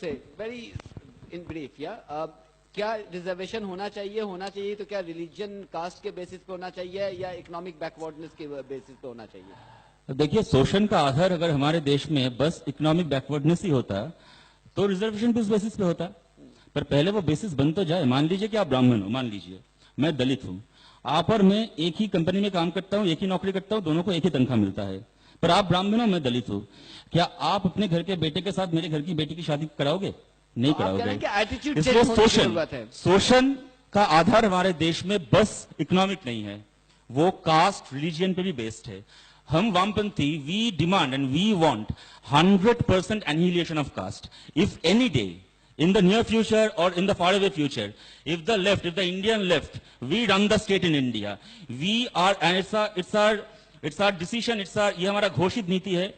से very in brief क्या reservation होना चाहिए तो क्या रिलीजन कास्ट के बेसिस पे होना चाहिए या इकोनॉमिक बैकवर्डनेस के बेसिस पे होना चाहिए? देखिए, शोषण का आधार अगर हमारे देश में बस इकोनॉमिक बैकवर्डनेस ही होता तो रिजर्वेशन भी उस बेसिस पे होता। पर पहले वो बेसिस बन तो जाए। मान लीजिए कि आप ब्राह्मण हो, मान लीजिए मैं दलित हूं, आप और मैं एक ही कंपनी में काम करता हूं, एक ही नौकरी करता हूं, दोनों को एक ही तनख्वाह मिलता है, पर आप ब्राह्मण हो, मैं दलित हूं। क्या आप अपने घर के बेटे के साथ मेरे घर की बेटी की शादी कराओगे? नहीं कराओगे। इसलिए शोषण का आधार हमारे देश में बस इकोनॉमिक नहीं है, वो कास्ट रिलीजियन पे भी बेस्ड है। हम वामपंथी we demand and we want 100% annihilation of caste. If any day in the near future or in the faraway future, if the left, if the Indian left, we run the state in India, we are, and it's our decision, ये हमारा घोषित नीति है,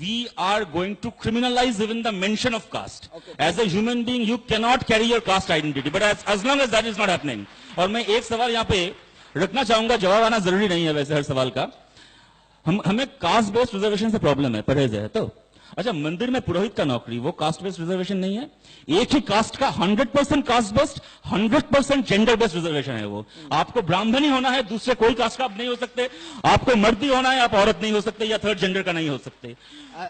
we are going to criminalize even the mention of caste. Okay. As a human being, you cannot carry your caste identity, but as long as that is not happening. और मैं एक सवाल यहाँ पे रखना चाहूंगा, जवाब आना जरूरी नहीं है वैसे हर सवाल का। हमें कास्ट बेस्ड रिजर्वेशन से प्रॉब्लम है, परहेज है तो अच्छा, मंदिर में पुरोहित का नौकरी वो कास्ट बेस्ड रिजर्वेशन नहीं है? एक ही कास्ट का 100% caste based, 100% gender based reservation है वो। आपको ब्राह्मण ही होना है, दूसरे कोई कास्ट का आप नहीं हो सकते। आपको मर्द ही होना है, आप औरत नहीं हो सकते या थर्ड जेंडर का नहीं हो सकते।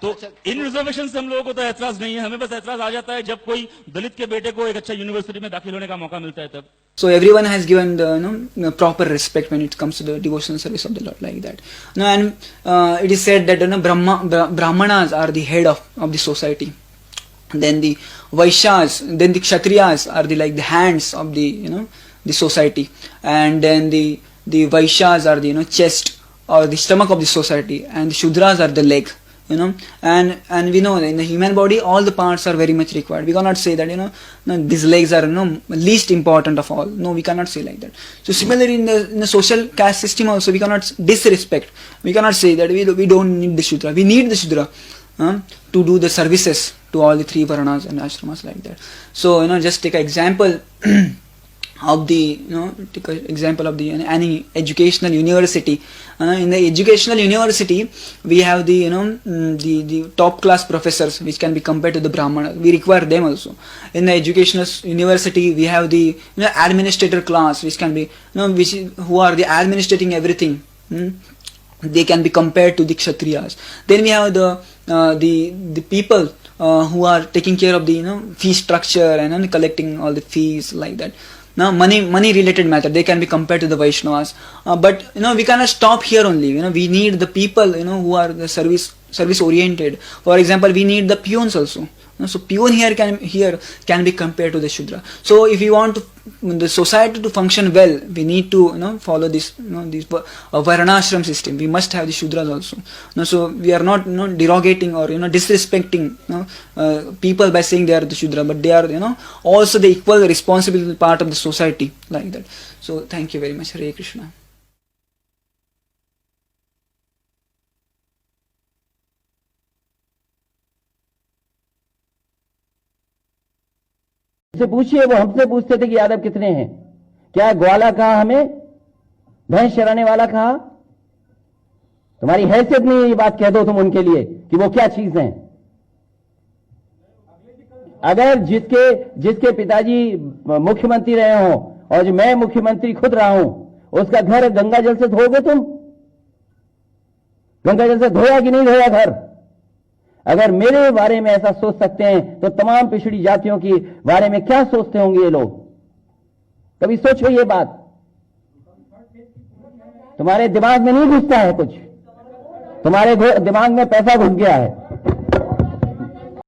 तो इन रिजर्वेशन से हम लोगों को तो ऐतराज नहीं है, हमें बस ऐतराज आ जाता है जब कोई दलित के बेटे को एक अच्छा यूनिवर्सिटी में दाखिल होने का मौका मिलता है तब। So everyone has given the proper respect when it comes to the devotional service of the Lord, like that. And it is said that Brahmanas are the head of the society. Then the Vaishyas, then the Kshatriyas are the hands of the the society, and then the Vaishyas are the chest or the stomach of the society, and the Shudras are the leg. And we know that in the human body all the parts are very much required. We cannot say that these legs are least important of all. No, we cannot say like that. So similarly in the social caste system also we cannot disrespect. We cannot say that we don't need the Shudra. We need the Shudra to do the services to all the three Varanas and ashramas, like that. So just take an example of the take an example of any educational university. In the educational university we have the top class professors which can be compared to the Brahmanas. We require them also. In the educational university we have the administrator class which can be who are the administrating everything. They can be compared to the Kshatriyas. Then we have the people who are taking care of the fee structure and collecting all the fees, like that. Now money related matter, they can be compared to the Vaishnavas. But we cannot stop here only. We need the people who are the service oriented. For example, we need the peons also. So peon here can be compared to the Shudra. So if we want the society to function well, we need to follow this this Varnashram system. We must have the Shudras also. So we are not derogating or disrespecting people by saying they are the Shudra, but they are also the equal responsible part of the society, like that. So thank you very much. Hare Krishna. से पूछिए, वो हमसे पूछते थे कि यादव कितने हैं, क्या ग्वाला कहा हमें, भैंस चराने वाला कहा? तुम्हारी हैसियत नहीं है ये बात कह दो तुम उनके लिए कि वो क्या चीज हैं। अगर जिसके पिताजी मुख्यमंत्री रहे हो और जो मैं मुख्यमंत्री खुद रहा हूं, उसका घर गंगा जल से धोगे तुम? गंगा जल से धोया कि नहीं धोया घर? अगर मेरे बारे में ऐसा सोच सकते हैं तो तमाम पिछड़ी जातियों के बारे में क्या सोचते होंगे ये लोग? कभी सोचो ये बात। तुम्हारे दिमाग में नहीं घुसता है कुछ, तुम्हारे दिमाग में पैसा घुस गया है।